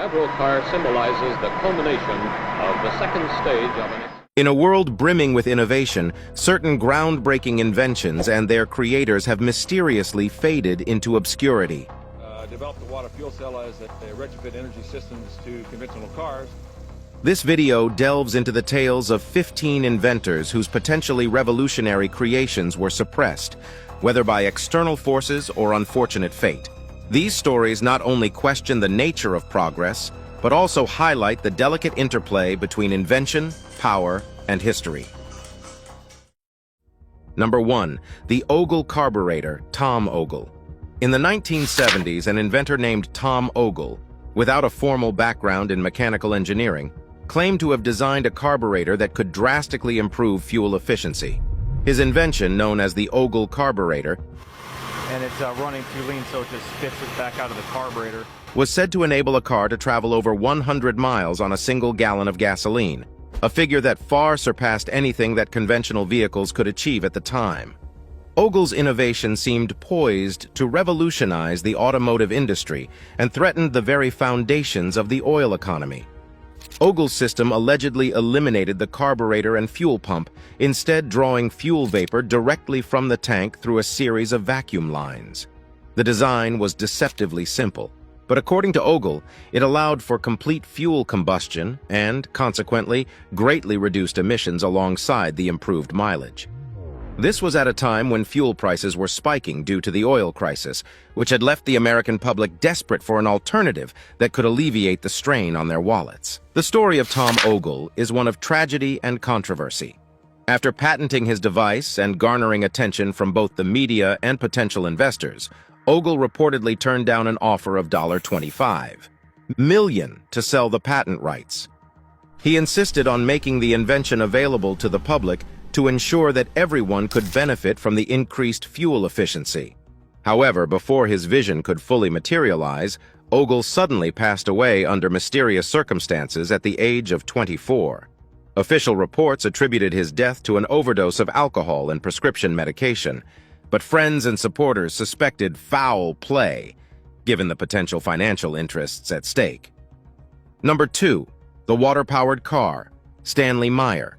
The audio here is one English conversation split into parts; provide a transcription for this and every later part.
Several car symbolizes the culmination of the second stage of an... In a world brimming with innovation, certain groundbreaking inventions and their creators have mysteriously faded into obscurity. Developed the water fuel cell as a retrofit energy systems to conventional cars. This video delves into the tales of 15 inventors whose potentially revolutionary creations were suppressed, whether by external forces or unfortunate fate. These stories not only question the nature of progress, but also highlight the delicate interplay between invention, power, and history. Number 1. The Ogle carburetor, Tom Ogle. In the 1970s, an inventor named Tom Ogle, without a formal background in mechanical engineering, claimed to have designed a carburetor that could drastically improve fuel efficiency. His invention, known as the Ogle carburetor, and it's running through lean, so it just spits it back out of the carburetor, was said to enable a car to travel over 100 miles on a single gallon of gasoline, a figure that far surpassed anything that conventional vehicles could achieve at the time. Ogle's innovation seemed poised to revolutionize the automotive industry and threatened the very foundations of the oil economy. Ogle's system allegedly eliminated the carburetor and fuel pump, instead drawing fuel vapor directly from the tank through a series of vacuum lines. The design was deceptively simple, but according to Ogle, it allowed for complete fuel combustion and, consequently, greatly reduced emissions alongside the improved mileage. This was at a time when fuel prices were spiking due to the oil crisis, which had left the American public desperate for an alternative that could alleviate the strain on their wallets. The story of Tom Ogle is one of tragedy and controversy. After patenting his device and garnering attention from both the media and potential investors, Ogle reportedly turned down an offer of $25 million to sell the patent rights. He insisted on making the invention available to the public to ensure that everyone could benefit from the increased fuel efficiency. However, before his vision could fully materialize, Ogle suddenly passed away under mysterious circumstances at the age of 24. Official reports attributed his death to an overdose of alcohol and prescription medication, but friends and supporters suspected foul play, given the potential financial interests at stake. Number 2. The water-powered car, Stanley Meyer.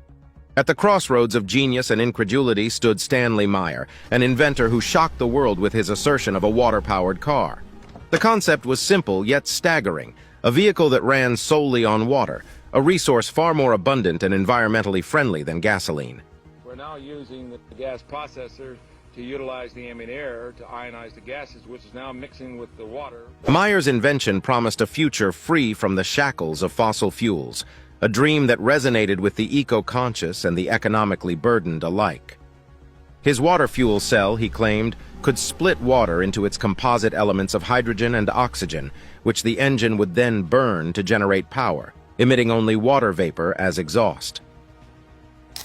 At the crossroads of genius and incredulity stood Stanley Meyer, an inventor who shocked the world with his assertion of a water-powered car. The concept was simple yet staggering, a vehicle that ran solely on water, a resource far more abundant and environmentally friendly than gasoline. We're now using the gas processor to utilize the ambient air to ionize the gases, which is now mixing with the water. Meyer's invention promised a future free from the shackles of fossil fuels, a dream that resonated with the eco-conscious and the economically burdened alike. His water fuel cell, he claimed, could split water into its composite elements of hydrogen and oxygen, which the engine would then burn to generate power, emitting only water vapor as exhaust.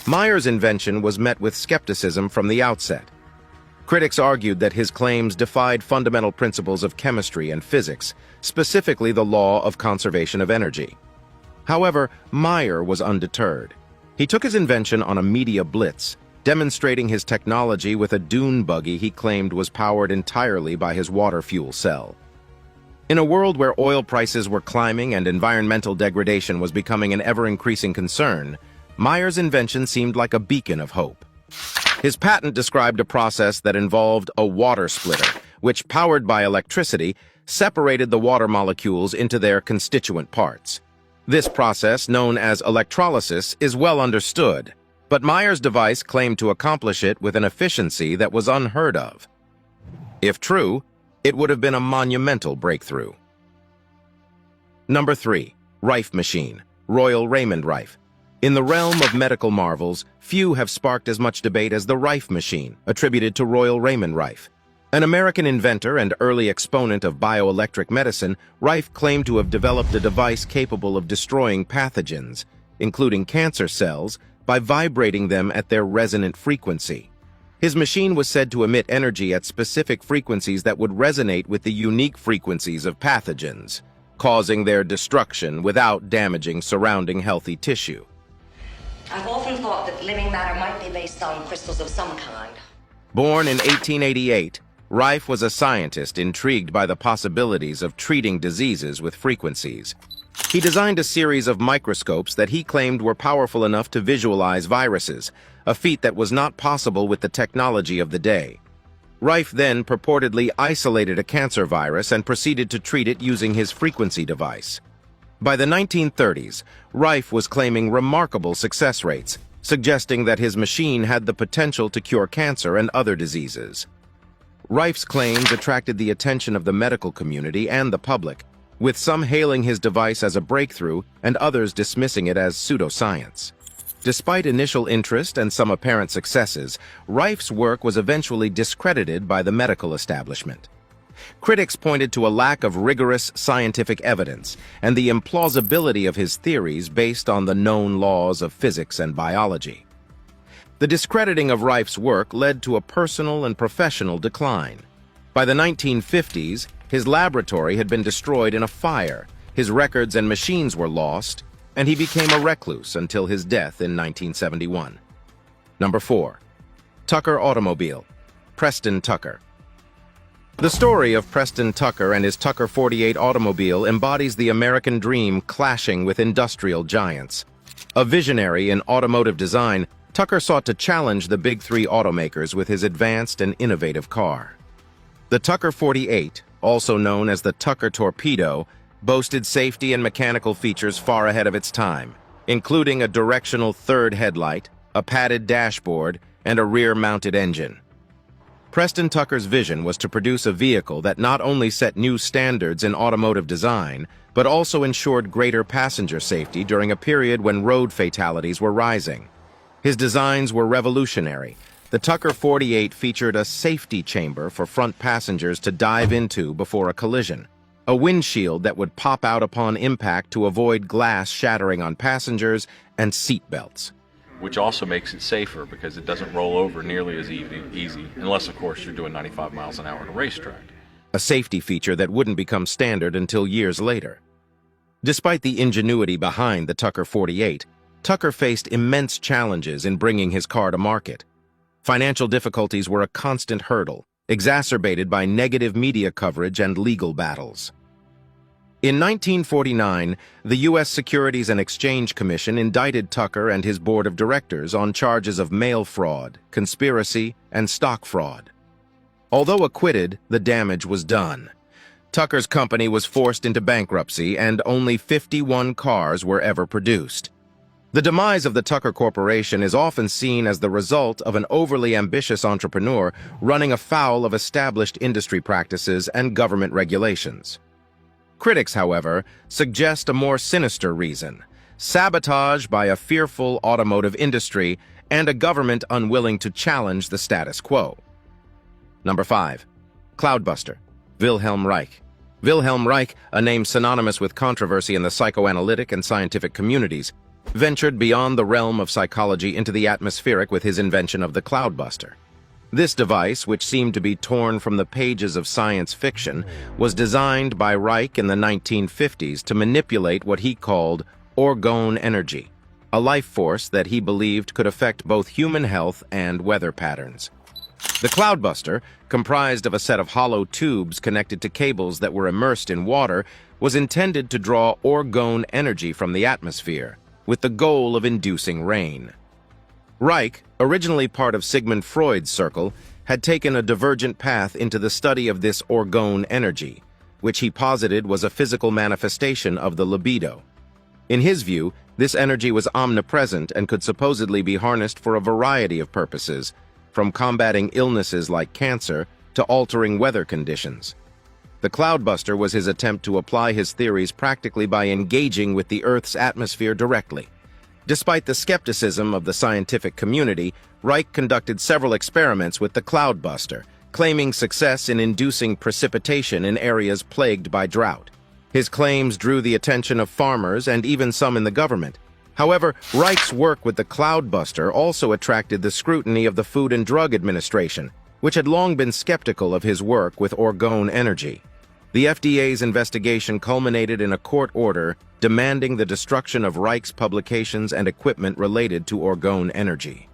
Meyer's invention was met with skepticism from the outset. Critics argued that his claims defied fundamental principles of chemistry and physics, specifically the law of conservation of energy. However, Meyer was undeterred. He took his invention on a media blitz, demonstrating his technology with a dune buggy he claimed was powered entirely by his water fuel cell. In a world where oil prices were climbing and environmental degradation was becoming an ever-increasing concern, Meyer's invention seemed like a beacon of hope. His patent described a process that involved a water splitter, which, powered by electricity, separated the water molecules into their constituent parts. This process, known as electrolysis, is well understood, but Meyer's device claimed to accomplish it with an efficiency that was unheard of. If true, it would have been a monumental breakthrough. Number 3. Rife machine, Royal Raymond Rife. In the realm of medical marvels, few have sparked as much debate as the Rife machine, attributed to Royal Raymond Rife. An American inventor and early exponent of bioelectric medicine, Rife claimed to have developed a device capable of destroying pathogens, including cancer cells, by vibrating them at their resonant frequency. His machine was said to emit energy at specific frequencies that would resonate with the unique frequencies of pathogens, causing their destruction without damaging surrounding healthy tissue. I've often thought that living matter might be based on crystals of some kind. Born in 1888, Rife was a scientist intrigued by the possibilities of treating diseases with frequencies. He designed a series of microscopes that he claimed were powerful enough to visualize viruses, a feat that was not possible with the technology of the day. Rife then purportedly isolated a cancer virus and proceeded to treat it using his frequency device. By the 1930s, Rife was claiming remarkable success rates, suggesting that his machine had the potential to cure cancer and other diseases. Rife's claims attracted the attention of the medical community and the public, with some hailing his device as a breakthrough and others dismissing it as pseudoscience. Despite initial interest and some apparent successes, Rife's work was eventually discredited by the medical establishment. Critics pointed to a lack of rigorous scientific evidence and the implausibility of his theories based on the known laws of physics and biology. The discrediting of Rife's work led to a personal and professional decline. By the 1950s, his laboratory had been destroyed in a fire, his records and machines were lost, and he became a recluse until his death in 1971. Number 4. Tucker Automobile. Preston Tucker. The story of Preston Tucker and his Tucker 48 automobile embodies the American dream clashing with industrial giants. A visionary in automotive design, Tucker sought to challenge the big three automakers with his advanced and innovative car. The Tucker 48, also known as the Tucker Torpedo, boasted safety and mechanical features far ahead of its time, including a directional third headlight, a padded dashboard, and a rear-mounted engine. Preston Tucker's vision was to produce a vehicle that not only set new standards in automotive design, but also ensured greater passenger safety during a period when road fatalities were rising. His designs were revolutionary. The Tucker 48 featured a safety chamber for front passengers to dive into before a collision, a windshield that would pop out upon impact to avoid glass shattering on passengers, and seat belts. Which also makes it safer because it doesn't roll over nearly as easy, unless, of course, you're doing 95 miles an hour on a racetrack. A safety feature that wouldn't become standard until years later. Despite the ingenuity behind the Tucker 48, Tucker faced immense challenges in bringing his car to market. Financial difficulties were a constant hurdle, exacerbated by negative media coverage and legal battles. In 1949, the U.S. Securities and Exchange Commission indicted Tucker and his board of directors on charges of mail fraud, conspiracy, and stock fraud. Although acquitted, the damage was done. Tucker's company was forced into bankruptcy and only 51 cars were ever produced. The demise of the Tucker Corporation is often seen as the result of an overly ambitious entrepreneur running afoul of established industry practices and government regulations. Critics, however, suggest a more sinister reason: sabotage by a fearful automotive industry and a government unwilling to challenge the status quo. Number 5. Cloudbuster. Wilhelm Reich. Wilhelm Reich, a name synonymous with controversy in the psychoanalytic and scientific communities, ventured beyond the realm of psychology into the atmospheric with his invention of the Cloudbuster. This device, which seemed to be torn from the pages of science fiction, was designed by Reich in the 1950s to manipulate what he called orgone energy, a life force that he believed could affect both human health and weather patterns. The Cloudbuster, comprised of a set of hollow tubes connected to cables that were immersed in water, was intended to draw orgone energy from the atmosphere, with the goal of inducing rain. Reich, originally part of Sigmund Freud's circle, had taken a divergent path into the study of this orgone energy, which he posited was a physical manifestation of the libido. In his view, this energy was omnipresent and could supposedly be harnessed for a variety of purposes, from combating illnesses like cancer to altering weather conditions. The Cloudbuster was his attempt to apply his theories practically by engaging with the Earth's atmosphere directly. Despite the skepticism of the scientific community, Reich conducted several experiments with the Cloudbuster, claiming success in inducing precipitation in areas plagued by drought. His claims drew the attention of farmers and even some in the government. However, Reich's work with the Cloudbuster also attracted the scrutiny of the Food and Drug Administration, which had long been skeptical of his work with orgone energy. The FDA's investigation culminated in a court order demanding the destruction of Reich's publications and equipment related to orgone energy.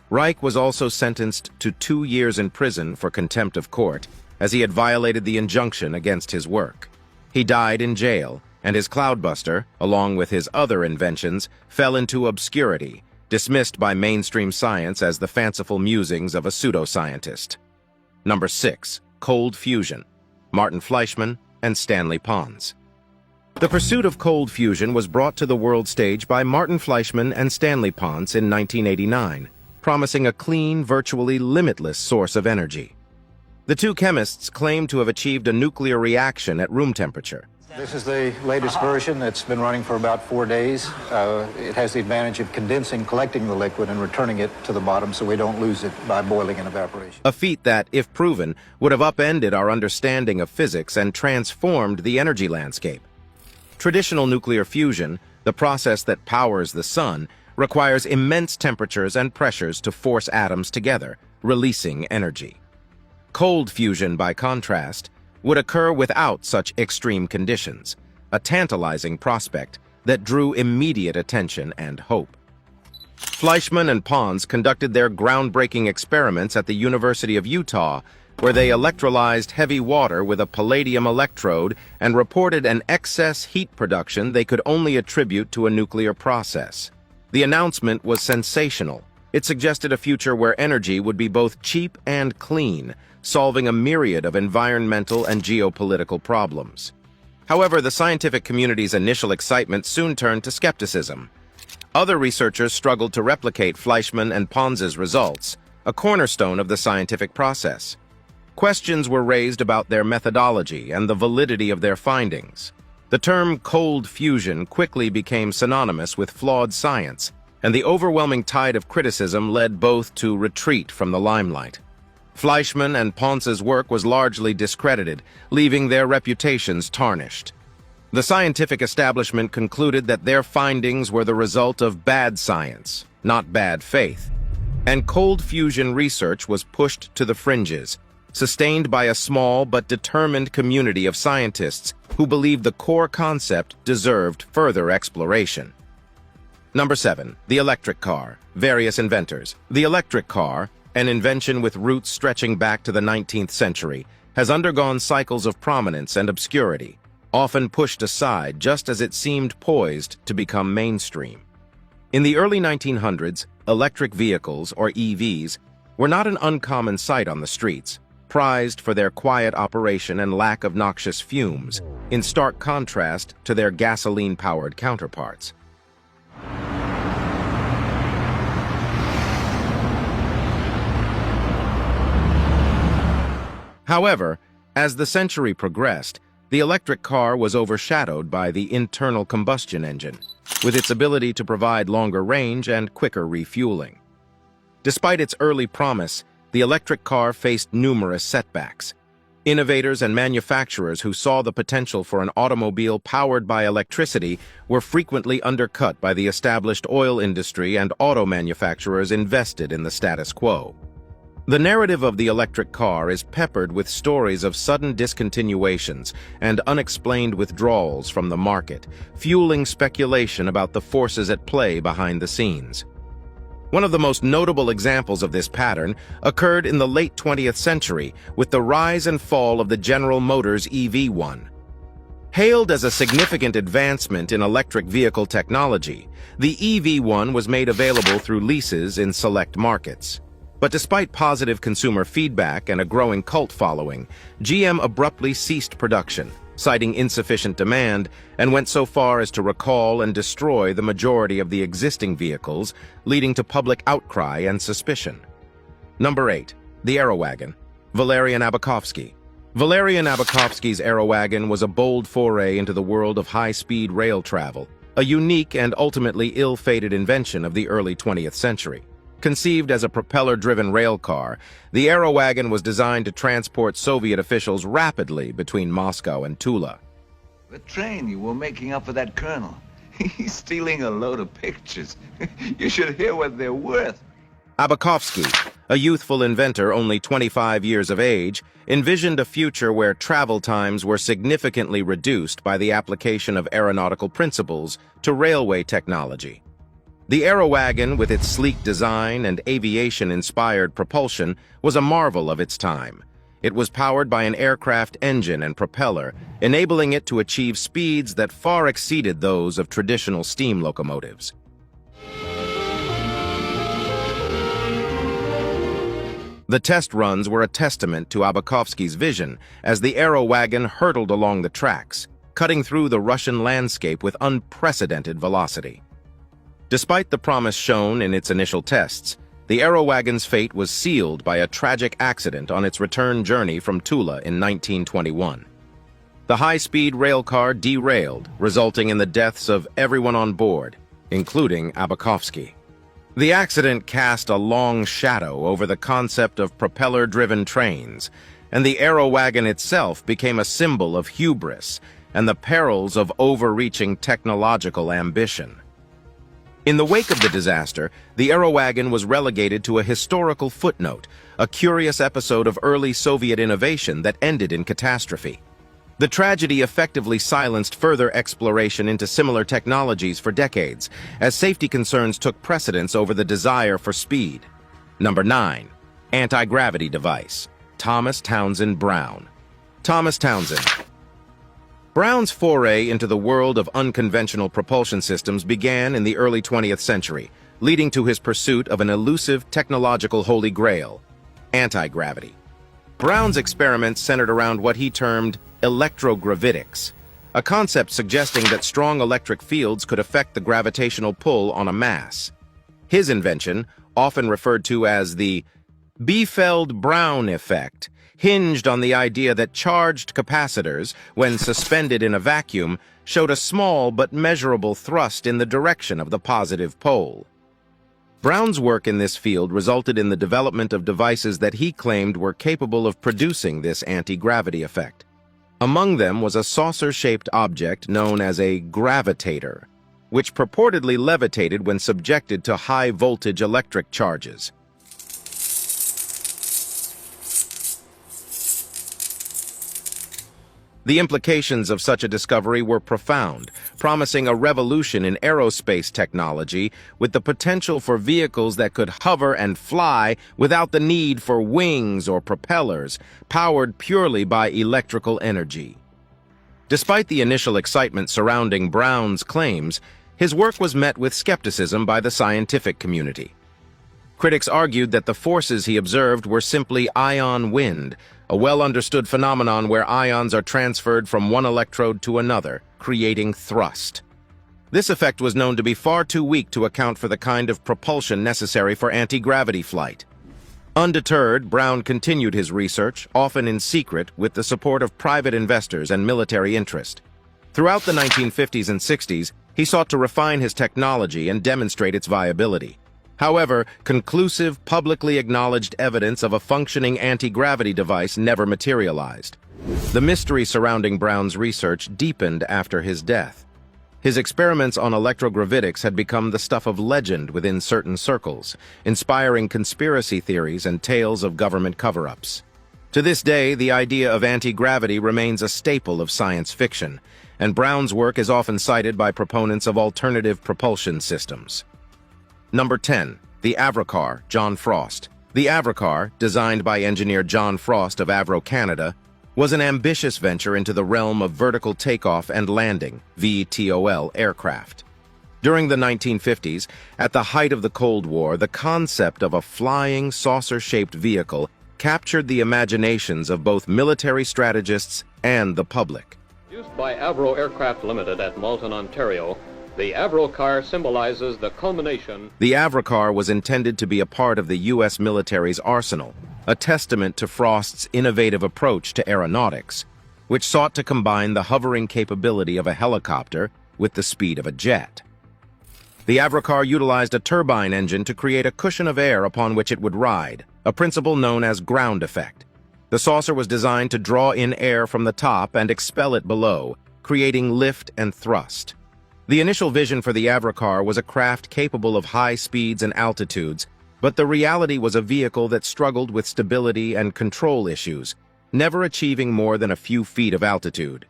Reich was also sentenced to 2 years in prison for contempt of court, as he had violated the injunction against his work. He died in jail, and his cloudbuster, along with his other inventions, fell into obscurity, dismissed by mainstream science as the fanciful musings of a pseudoscientist. Number 6. Cold fusion. Martin Fleischmann and Stanley Pons. The pursuit of cold fusion was brought to the world stage by Martin Fleischmann and Stanley Pons in 1989, promising a clean, virtually limitless source of energy. The two chemists claim to have achieved a nuclear reaction at room temperature. This is the latest version. It's been running for about 4 days. It has the advantage of condensing, collecting the liquid, and returning it to the bottom so we don't lose it by boiling and evaporation. A feat that, if proven, would have upended our understanding of physics and transformed the energy landscape. Traditional nuclear fusion, the process that powers the sun, requires immense temperatures and pressures to force atoms together, releasing energy. Cold fusion, by contrast, would occur without such extreme conditions, a tantalizing prospect that drew immediate attention and hope. Fleischmann and Pons conducted their groundbreaking experiments at the University of Utah, where they electrolyzed heavy water with a palladium electrode and reported an excess heat production they could only attribute to a nuclear process. The announcement was sensational. It suggested a future where energy would be both cheap and clean, solving a myriad of environmental and geopolitical problems. However, the scientific community's initial excitement soon turned to skepticism. Other researchers struggled to replicate Fleischmann and Pons's results, a cornerstone of the scientific process. Questions were raised about their methodology and the validity of their findings. The term cold fusion quickly became synonymous with flawed science, and the overwhelming tide of criticism led both to retreat from the limelight. Fleischmann and Pons's work was largely discredited, leaving their reputations tarnished. The scientific establishment concluded that their findings were the result of bad science, not bad faith, and cold fusion research was pushed to the fringes, sustained by a small but determined community of scientists who believed the core concept deserved further exploration. Number 7. The electric car. Various inventors. The electric car, an invention with roots stretching back to the 19th century, has undergone cycles of prominence and obscurity, often pushed aside just as it seemed poised to become mainstream. In the early 1900s, electric vehicles, or EVs, were not an uncommon sight on the streets, prized for their quiet operation and lack of noxious fumes, in stark contrast to their gasoline-powered counterparts. However, as the century progressed, the electric car was overshadowed by the internal combustion engine, with its ability to provide longer range and quicker refueling. Despite its early promise, the electric car faced numerous setbacks. Innovators and manufacturers who saw the potential for an automobile powered by electricity were frequently undercut by the established oil industry and auto manufacturers invested in the status quo. The narrative of the electric car is peppered with stories of sudden discontinuations and unexplained withdrawals from the market, fueling speculation about the forces at play behind the scenes. One of the most notable examples of this pattern occurred in the late 20th century with the rise and fall of the General Motors EV1. Hailed as a significant advancement in electric vehicle technology, the EV1 was made available through leases in select markets. But despite positive consumer feedback and a growing cult following, GM abruptly ceased production, citing insufficient demand, and went so far as to recall and destroy the majority of the existing vehicles, leading to public outcry and suspicion. Number 8. The Aerowagon. Valerian Abakovsky. Valerian Abakovsky's Aerowagon was a bold foray into the world of high-speed rail travel, a unique and ultimately ill-fated invention of the early 20th century. Conceived as a propeller-driven rail car, the Aerowagon was designed to transport Soviet officials rapidly between Moscow and Tula. The train you were making up for that colonel. He's stealing a load of pictures. You should hear what they're worth. Abakovsky, a youthful inventor only 25 years of age, envisioned a future where travel times were significantly reduced by the application of aeronautical principles to railway technology. The Aerowagon, with its sleek design and aviation-inspired propulsion, was a marvel of its time. It was powered by an aircraft engine and propeller, enabling it to achieve speeds that far exceeded those of traditional steam locomotives. The test runs were a testament to Abakovsky's vision as the aero wagon hurtled along the tracks, cutting through the Russian landscape with unprecedented velocity. Despite the promise shown in its initial tests, the aero wagon's fate was sealed by a tragic accident on its return journey from Tula in 1921. The high-speed railcar derailed, resulting in the deaths of everyone on board, including Abakovsky. The accident cast a long shadow over the concept of propeller-driven trains, and the aero wagon itself became a symbol of hubris and the perils of overreaching technological ambition. In the wake of the disaster, the aero wagon was relegated to a historical footnote, a curious episode of early Soviet innovation that ended in catastrophe. The tragedy effectively silenced further exploration into similar technologies for decades, as safety concerns took precedence over the desire for speed. Number 9. Anti-gravity device. Thomas Townsend Brown. Thomas Townsend. Brown's foray into the world of unconventional propulsion systems began in the early 20th century, leading to his pursuit of an elusive technological holy grail, anti-gravity. Brown's experiments centered around what he termed electrogravitics, a concept suggesting that strong electric fields could affect the gravitational pull on a mass. His invention, often referred to as the Biefeld-Brown effect, hinged on the idea that charged capacitors, when suspended in a vacuum, showed a small but measurable thrust in the direction of the positive pole. Brown's work in this field resulted in the development of devices that he claimed were capable of producing this anti-gravity effect. Among them was a saucer-shaped object known as a gravitator, which purportedly levitated when subjected to high-voltage electric charges. The implications of such a discovery were profound, promising a revolution in aerospace technology with the potential for vehicles that could hover and fly without the need for wings or propellers, powered purely by electrical energy. Despite the initial excitement surrounding Brown's claims, his work was met with skepticism by the scientific community. Critics argued that the forces he observed were simply ion wind, a well-understood phenomenon where ions are transferred from one electrode to another, creating thrust. This effect was known to be far too weak to account for the kind of propulsion necessary for anti-gravity flight. Undeterred, Brown continued his research, often in secret, with the support of private investors and military interest. Throughout the 1950s and 60s, he sought to refine his technology and demonstrate its viability. However, conclusive, publicly acknowledged evidence of a functioning anti-gravity device never materialized. The mystery surrounding Brown's research deepened after his death. His experiments on electrogravitics had become the stuff of legend within certain circles, inspiring conspiracy theories and tales of government cover-ups. To this day, the idea of anti-gravity remains a staple of science fiction, and Brown's work is often cited by proponents of alternative propulsion systems. Number 10. The Avrocar, John Frost. The Avrocar, designed by engineer John Frost of Avro, Canada, was an ambitious venture into the realm of vertical takeoff and landing, VTOL, aircraft. During the 1950s, at the height of the Cold War, the concept of a flying, saucer-shaped vehicle captured the imaginations of both military strategists and the public. Produced by Avro Aircraft Limited at Malton, Ontario, the Avrocar symbolizes the culmination. The Avrocar was intended to be a part of the U.S. military's arsenal, a testament to Frost's innovative approach to aeronautics, which sought to combine the hovering capability of a helicopter with the speed of a jet. The Avrocar utilized a turbine engine to create a cushion of air upon which it would ride, a principle known as ground effect. The saucer was designed to draw in air from the top and expel it below, creating lift and thrust. The initial vision for the Avrocar was a craft capable of high speeds and altitudes, but the reality was a vehicle that struggled with stability and control issues, never achieving more than a few feet of altitude.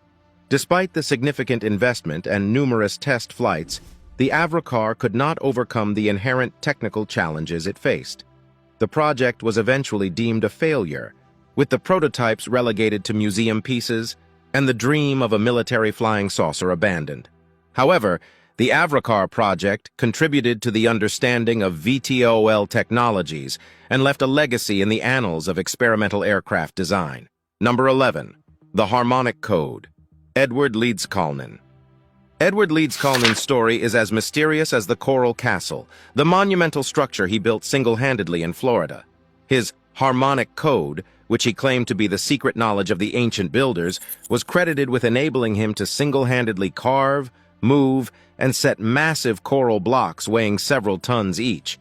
Despite the significant investment and numerous test flights, the Avrocar could not overcome the inherent technical challenges it faced. The project was eventually deemed a failure, with the prototypes relegated to museum pieces and the dream of a military flying saucer abandoned. However, the Avrocar project contributed to the understanding of VTOL technologies and left a legacy in the annals of experimental aircraft design. Number 11. The Harmonic Code. Edward Leedskalnin. Edward Leedskalnin's story is as mysterious as the Coral Castle, the monumental structure he built single-handedly in Florida. His Harmonic Code, which he claimed to be the secret knowledge of the ancient builders, was credited with enabling him to single-handedly carve, move, and set massive coral blocks weighing several tons each.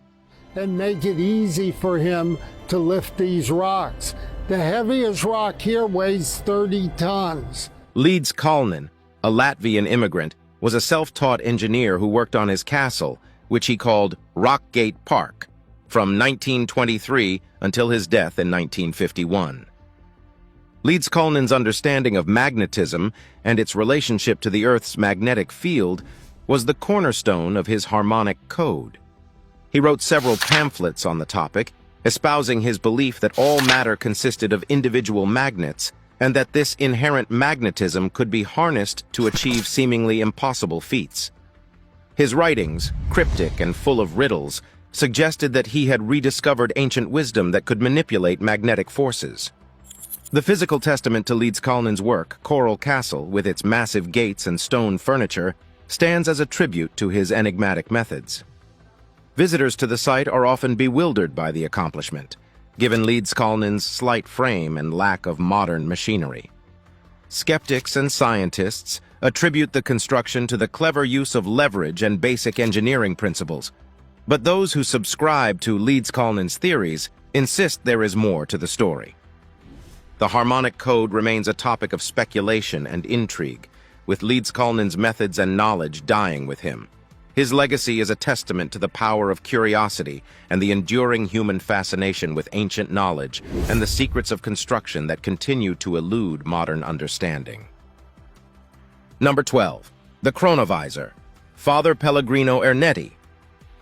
And make it easy for him to lift these rocks. The heaviest rock here weighs 30 tons. Leedskalnin, a Latvian immigrant, was a self-taught engineer who worked on his castle, which he called Rockgate Park, from 1923 until his death in 1951. Leedskalnin's understanding of magnetism and its relationship to the Earth's magnetic field was the cornerstone of his harmonic code. He wrote several pamphlets on the topic, espousing his belief that all matter consisted of individual magnets and that this inherent magnetism could be harnessed to achieve seemingly impossible feats. His writings, cryptic and full of riddles, suggested that he had rediscovered ancient wisdom that could manipulate magnetic forces. The physical testament to Leedskalnin's work, Coral Castle, with its massive gates and stone furniture, stands as a tribute to his enigmatic methods. Visitors to the site are often bewildered by the accomplishment, given Leedskalnin's slight frame and lack of modern machinery. Skeptics and scientists attribute the construction to the clever use of leverage and basic engineering principles, but those who subscribe to Leedskalnin's theories insist there is more to the story. The harmonic code remains a topic of speculation and intrigue, with Leedskalnin's methods and knowledge dying with him. His legacy is a testament to the power of curiosity and the enduring human fascination with ancient knowledge and the secrets of construction that continue to elude modern understanding. Number 12. The Chronovisor. Father Pellegrino Ernetti.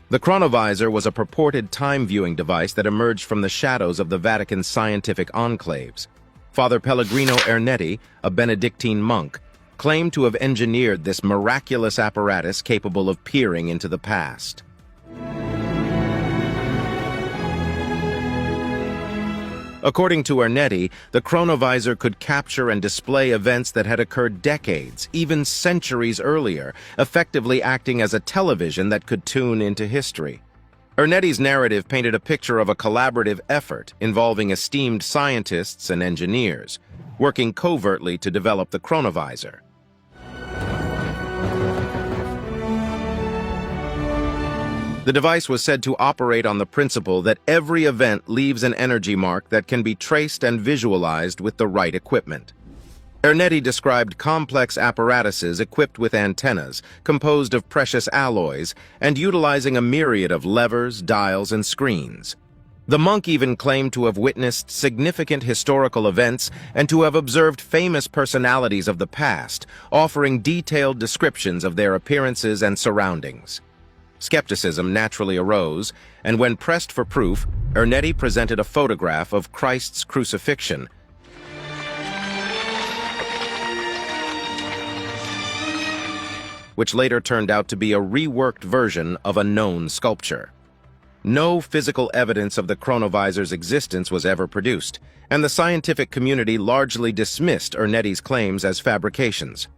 The chronovisor was a purported time-viewing device that emerged from the shadows of the Vatican's scientific enclaves. Father Pellegrino Ernetti, a Benedictine monk, claimed to have engineered this miraculous apparatus capable of peering into the past. According to Ernetti, the chronovisor could capture and display events that had occurred decades, even centuries earlier, effectively acting as a television that could tune into history. Ernetti's narrative painted a picture of a collaborative effort involving esteemed scientists and engineers, working covertly to develop the chronovisor. The device was said to operate on the principle that every event leaves an energy mark that can be traced and visualized with the right equipment. Ernetti described complex apparatuses equipped with antennas, composed of precious alloys, and utilizing a myriad of levers, dials, and screens. The monk even claimed to have witnessed significant historical events and to have observed famous personalities of the past, offering detailed descriptions of their appearances and surroundings. Skepticism naturally arose, and when pressed for proof, Ernetti presented a photograph of Christ's crucifixion, which later turned out to be a reworked version of a known sculpture. No physical evidence of the chronovisor's existence was ever produced, and the scientific community largely dismissed Ernetti's claims as fabrications.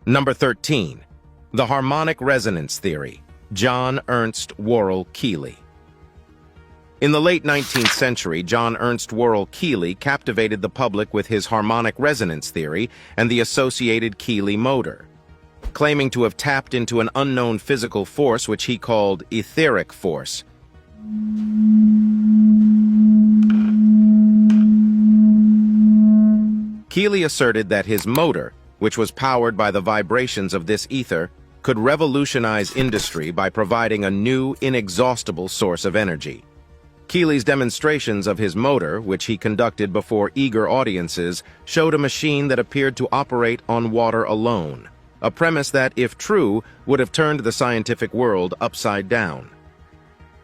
Number 13. The Harmonic Resonance Theory. John Ernst Worrell Keely. In the late 19th century, John Ernst Worrell Keely captivated the public with his harmonic resonance theory and the associated Keely motor. Claiming to have tapped into an unknown physical force which he called etheric force, Keely asserted that his motor, which was powered by the vibrations of this ether, could revolutionize industry by providing a new, inexhaustible source of energy. Keely's demonstrations of his motor, which he conducted before eager audiences, showed a machine that appeared to operate on water alone, a premise that, if true, would have turned the scientific world upside down.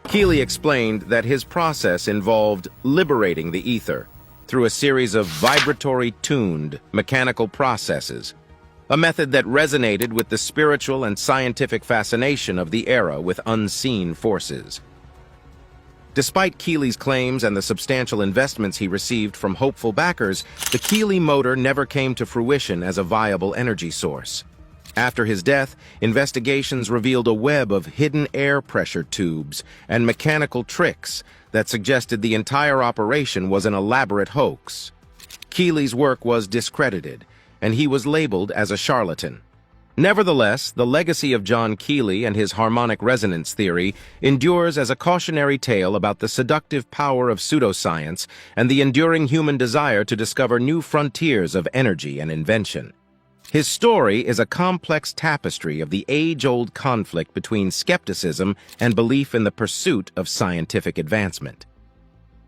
Keely explained that his process involved liberating the ether, through a series of vibratory-tuned mechanical processes, a method that resonated with the spiritual and scientific fascination of the era with unseen forces. Despite Keely's claims and the substantial investments he received from hopeful backers, the Keely motor never came to fruition as a viable energy source. After his death, investigations revealed a web of hidden air pressure tubes and mechanical tricks that suggested the entire operation was an elaborate hoax. Keely's work was discredited, and he was labeled as a charlatan. Nevertheless, the legacy of John Keely and his harmonic resonance theory endures as a cautionary tale about the seductive power of pseudoscience and the enduring human desire to discover new frontiers of energy and invention. His story is a complex tapestry of the age-old conflict between skepticism and belief in the pursuit of scientific advancement.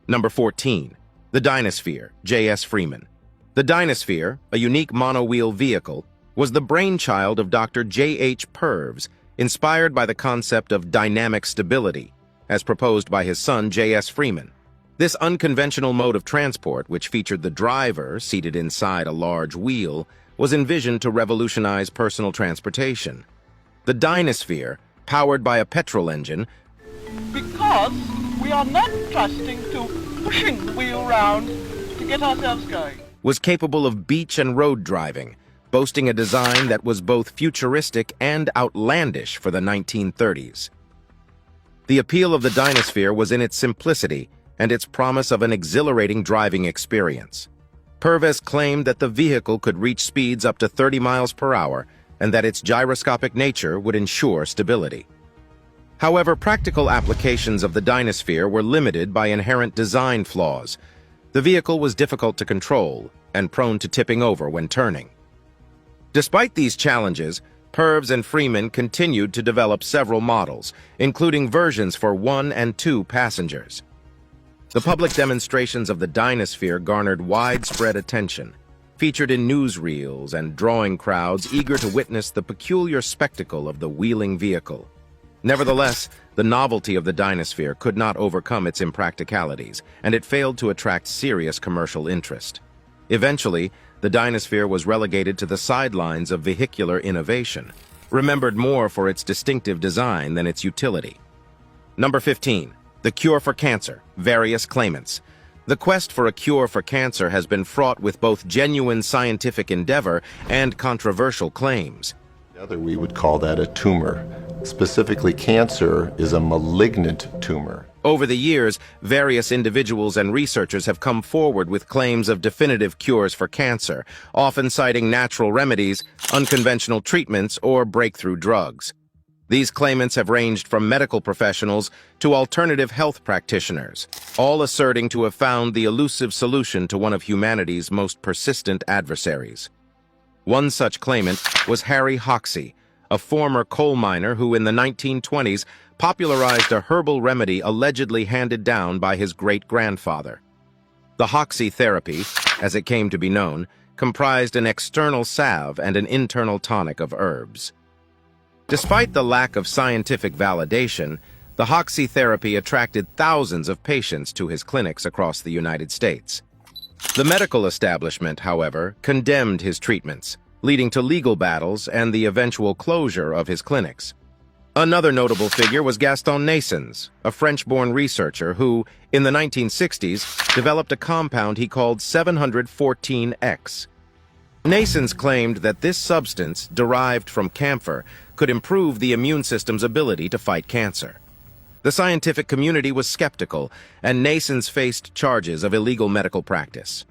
Number 14. The Dynasphere, J.S. Freeman. The Dynasphere, a unique monowheel vehicle, was the brainchild of Dr. J.H. Purves, inspired by the concept of dynamic stability, as proposed by his son J.S. Freeman. This unconventional mode of transport, which featured the driver seated inside a large wheel, was envisioned to revolutionize personal transportation. The Dynasphere, powered by a petrol engine, because we are not trusting to pushing the wheel round to get ourselves going, was capable of beach and road driving, boasting a design that was both futuristic and outlandish for the 1930s. The appeal of the Dynasphere was in its simplicity and its promise of an exhilarating driving experience. Purves claimed that the vehicle could reach speeds up to 30 miles per hour and that its gyroscopic nature would ensure stability. However, practical applications of the Dynasphere were limited by inherent design flaws. The vehicle was difficult to control and prone to tipping over when turning. Despite these challenges, Purves and Freeman continued to develop several models, including versions for 1 and 2 passengers. The public demonstrations of the Dynasphere garnered widespread attention, featured in newsreels and drawing crowds eager to witness the peculiar spectacle of the wheeling vehicle. Nevertheless, the novelty of the Dynasphere could not overcome its impracticalities, and it failed to attract serious commercial interest. Eventually, the Dynasphere was relegated to the sidelines of vehicular innovation, remembered more for its distinctive design than its utility. Number 15. The Cure for Cancer, Various Claimants. The quest for a cure for cancer has been fraught with both genuine scientific endeavor and controversial claims. We would call that a tumor. Specifically, cancer is a malignant tumor. Over the years, various individuals and researchers have come forward with claims of definitive cures for cancer, often citing natural remedies, unconventional treatments, or breakthrough drugs. These claimants have ranged from medical professionals to alternative health practitioners, all asserting to have found the elusive solution to one of humanity's most persistent adversaries. One such claimant was Harry Hoxsey, a former coal miner who in the 1920s popularized a herbal remedy allegedly handed down by his great-grandfather. The Hoxsey therapy, as it came to be known, comprised an external salve and an internal tonic of herbs. Despite the lack of scientific validation, the Hoxsey therapy attracted thousands of patients to his clinics across the United States. The medical establishment, however, condemned his treatments, leading to legal battles and the eventual closure of his clinics. Another notable figure was Gaston Naessens, a French-born researcher who, in the 1960s, developed a compound he called 714X. Naessens claimed that this substance, derived from camphor, could improve the immune system's ability to fight cancer. The scientific community was skeptical, and Naessens faced charges of illegal medical practice.